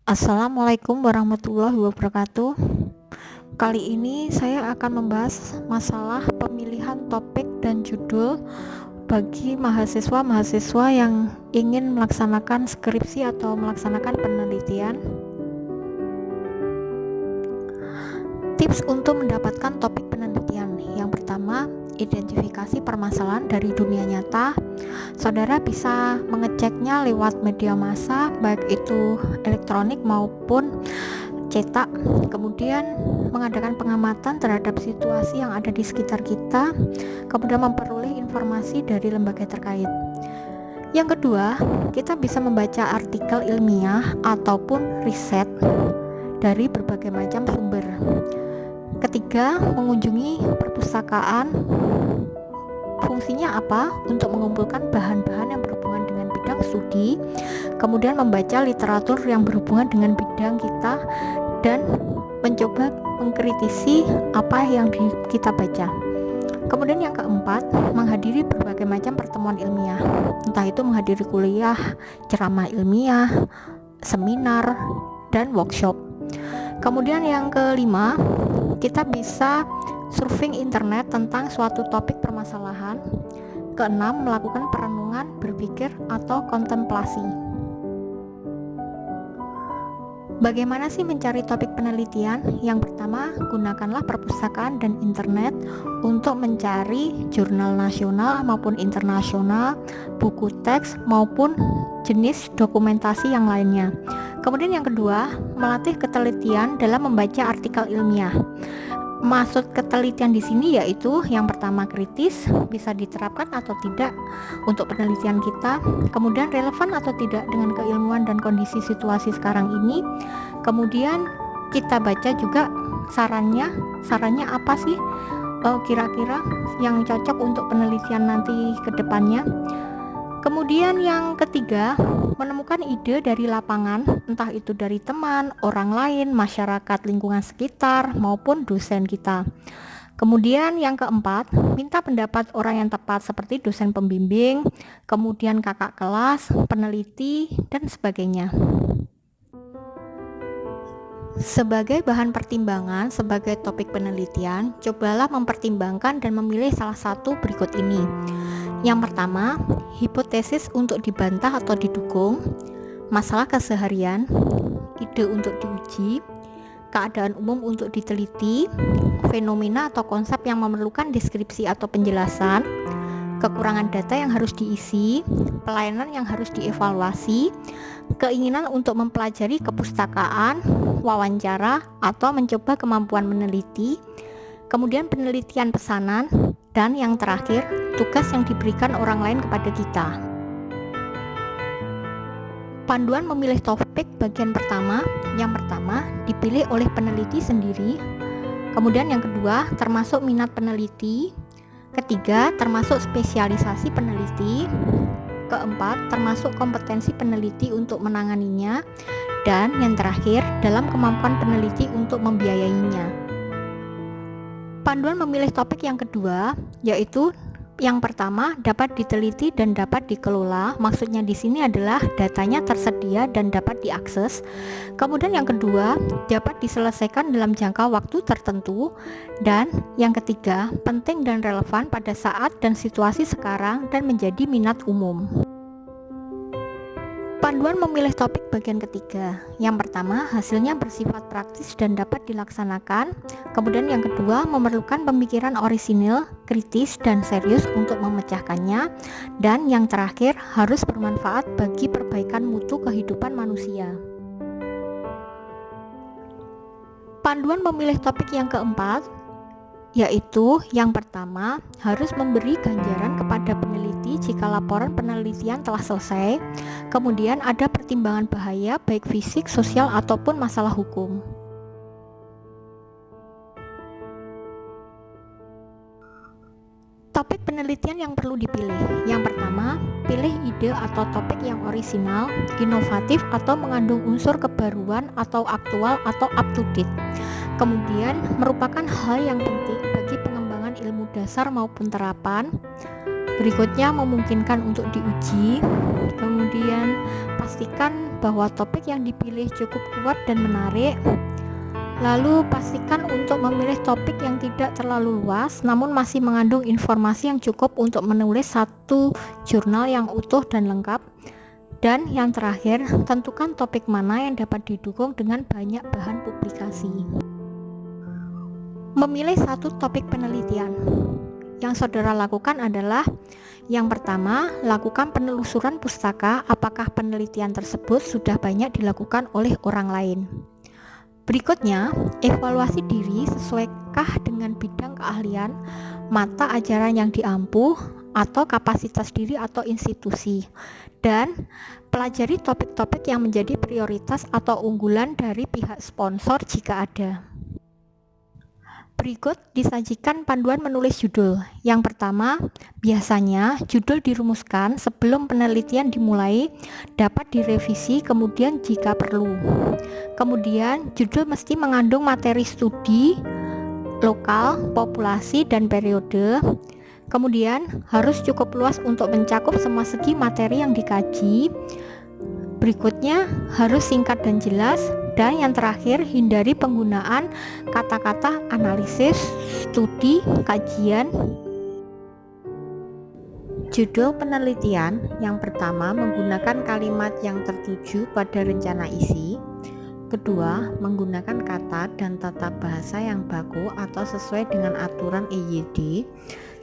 Assalamualaikum warahmatullahi wabarakatuh. Kali ini saya akan membahas masalah pemilihan topik dan judul bagi mahasiswa-mahasiswa yang ingin melaksanakan skripsi atau melaksanakan penelitian. Tips untuk mendapatkan topik penelitian. Yang pertama, identifikasi permasalahan dari dunia nyata. Saudara bisa mengeceknya lewat media massa, baik itu elektronik maupun cetak. Kemudian mengadakan pengamatan terhadap situasi yang ada di sekitar kita, kemudian memperoleh informasi dari lembaga terkait. Yang kedua, kita bisa membaca artikel ilmiah ataupun riset dari berbagai macam sumber. Ketiga, mengunjungi perpustakaan. Fungsinya apa? Untuk mengumpulkan bahan-bahan yang berhubungan dengan bidang studi, kemudian membaca literatur yang berhubungan dengan bidang kita, dan mencoba mengkritisi apa yang kita baca. Kemudian yang keempat, menghadiri berbagai macam pertemuan ilmiah, entah itu menghadiri kuliah, ceramah ilmiah, seminar, dan workshop. Kemudian yang kelima, kita bisa surfing internet tentang suatu topik permasalahan. Keenam, melakukan perenungan, berpikir, atau kontemplasi. Bagaimana sih mencari topik penelitian? Yang pertama, gunakanlah perpustakaan dan internet untuk mencari jurnal nasional maupun internasional, buku teks maupun jenis dokumentasi yang lainnya. Kemudian yang kedua, melatih ketelitian dalam membaca artikel ilmiah. Maksud ketelitian di sini yaitu yang pertama, kritis, bisa diterapkan atau tidak untuk penelitian kita, kemudian relevan atau tidak dengan keilmuan dan kondisi situasi sekarang ini. Kemudian kita baca juga sarannya apa sih kira-kira yang cocok untuk penelitian nanti ke depannya. Kemudian yang ketiga, menemukan ide dari lapangan, entah itu dari teman, orang lain, masyarakat lingkungan sekitar, maupun dosen kita. Kemudian yang keempat, minta pendapat orang yang tepat seperti dosen pembimbing, kemudian kakak kelas, peneliti, dan sebagainya. Sebagai bahan pertimbangan sebagai topik penelitian, cobalah mempertimbangkan dan memilih salah satu berikut ini. Yang pertama, hipotesis untuk dibantah atau didukung, masalah keseharian, ide untuk diuji, keadaan umum untuk diteliti, fenomena atau konsep yang memerlukan deskripsi atau penjelasan, kekurangan data yang harus diisi, pelayanan yang harus dievaluasi, keinginan untuk mempelajari kepustakaan, wawancara, atau mencoba kemampuan meneliti, kemudian penelitian pesanan, dan yang terakhir, tugas yang diberikan orang lain kepada kita. Panduan memilih topik bagian pertama. Yang pertama, dipilih oleh peneliti sendiri. Kemudian yang kedua, termasuk minat peneliti. Ketiga, termasuk spesialisasi peneliti. Keempat, termasuk kompetensi peneliti untuk menanganinya. Dan yang terakhir, dalam kemampuan peneliti untuk membiayainya. Panduan memilih topik yang kedua, yaitu yang pertama, dapat diteliti dan dapat dikelola. Maksudnya di sini adalah datanya tersedia dan dapat diakses. Kemudian yang kedua, dapat diselesaikan dalam jangka waktu tertentu. Dan yang ketiga, penting dan relevan pada saat dan situasi sekarang dan menjadi minat umum. Panduan memilih topik bagian ketiga. Yang pertama, hasilnya bersifat praktis dan dapat dilaksanakan. Kemudian yang kedua, memerlukan pemikiran orisinil, kritis, dan serius untuk memecahkannya. Dan yang terakhir, harus bermanfaat bagi perbaikan mutu kehidupan manusia. Panduan memilih topik yang keempat, yaitu yang pertama, harus memberi ganjaran kepada peneliti jika laporan penelitian telah selesai. Kemudian ada pertimbangan bahaya baik fisik, sosial, ataupun masalah hukum. Topik penelitian yang perlu dipilih. Yang pertama, pilih ide atau topik yang orisinal, inovatif, atau mengandung unsur kebaruan atau aktual atau up to date. Kemudian, merupakan hal yang penting bagi pengembangan ilmu dasar maupun terapan. Berikutnya, memungkinkan untuk diuji. Kemudian, pastikan bahwa topik yang dipilih cukup kuat dan menarik. Lalu pastikan untuk memilih topik yang tidak terlalu luas namun masih mengandung informasi yang cukup untuk menulis satu jurnal yang utuh dan lengkap. Dan yang terakhir, tentukan topik mana yang dapat didukung dengan banyak bahan publikasi. Memilih satu topik penelitian. Yang saudara lakukan adalah, yang pertama, lakukan penelusuran pustaka apakah penelitian tersebut sudah banyak dilakukan oleh orang lain. Berikutnya, evaluasi diri sesuaikah dengan bidang keahlian, mata ajaran yang diampu, atau kapasitas diri atau institusi, dan pelajari topik-topik yang menjadi prioritas atau unggulan dari pihak sponsor jika ada. Berikut disajikan panduan menulis judul. Yang pertama, biasanya judul dirumuskan sebelum penelitian dimulai, dapat direvisi kemudian jika perlu. Kemudian, judul mesti mengandung materi studi, lokal, populasi, dan periode. Kemudian harus cukup luas untuk mencakup semua segi materi yang dikaji. Berikutnya harus singkat dan jelas. Dan yang terakhir, hindari penggunaan kata-kata analisis, studi, kajian. Judul penelitian yang pertama menggunakan kalimat yang tertuju pada rencana isi. Kedua, menggunakan kata dan tata bahasa yang baku atau sesuai dengan aturan EYD.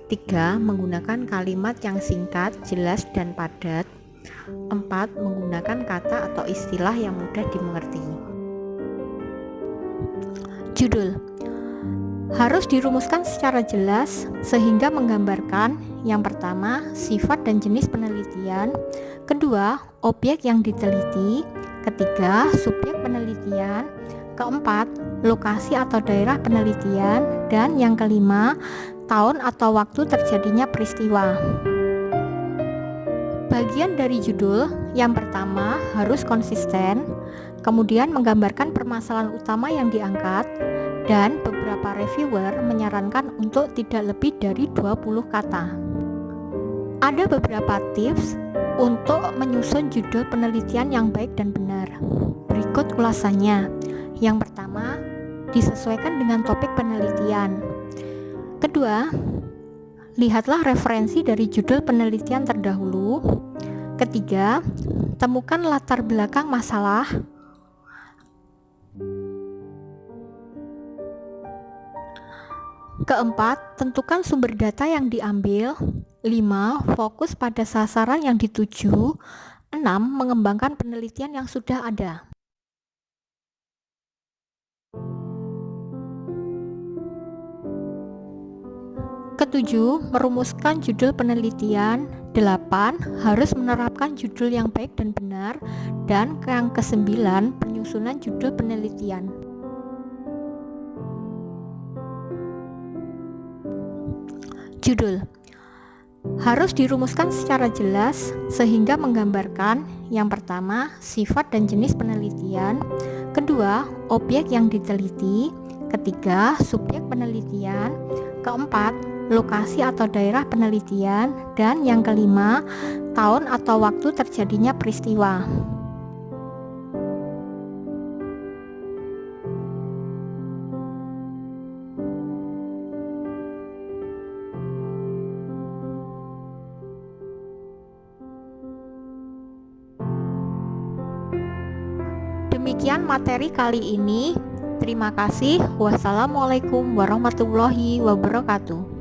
3. Menggunakan kalimat yang singkat, jelas, dan padat. 4. Menggunakan kata atau istilah yang mudah dimengerti. Judul harus dirumuskan secara jelas sehingga menggambarkan yang pertama, sifat dan jenis penelitian. Kedua, objek yang diteliti. Ketiga, subjek penelitian. Keempat, lokasi atau daerah penelitian. Dan yang kelima, tahun atau waktu terjadinya peristiwa. Bagian dari judul yang pertama harus konsisten, kemudian menggambarkan permasalahan utama yang diangkat, dan beberapa reviewer menyarankan untuk tidak lebih dari 20 kata. Ada beberapa tips untuk menyusun judul penelitian yang baik dan benar. Berikut ulasannya. Yang pertama, disesuaikan dengan topik penelitian. Kedua, lihatlah referensi dari judul penelitian terdahulu. Ketiga, temukan latar belakang masalah. Keempat, tentukan sumber data yang diambil. 5. Fokus pada sasaran yang dituju. 6. Mengembangkan penelitian yang sudah ada. Ketujuh, merumuskan judul penelitian. 8. Harus menerapkan judul yang baik dan benar. Dan yang kesembilan, penyusunan judul penelitian. Judul harus dirumuskan secara jelas sehingga menggambarkan yang pertama, sifat dan jenis penelitian. Kedua, objek yang diteliti. Ketiga, subjek penelitian. Keempat, lokasi atau daerah penelitian. Dan yang kelima, tahun atau waktu terjadinya peristiwa. Demikian materi kali ini. Terima kasih. Wassalamualaikum warahmatullahi wabarakatuh.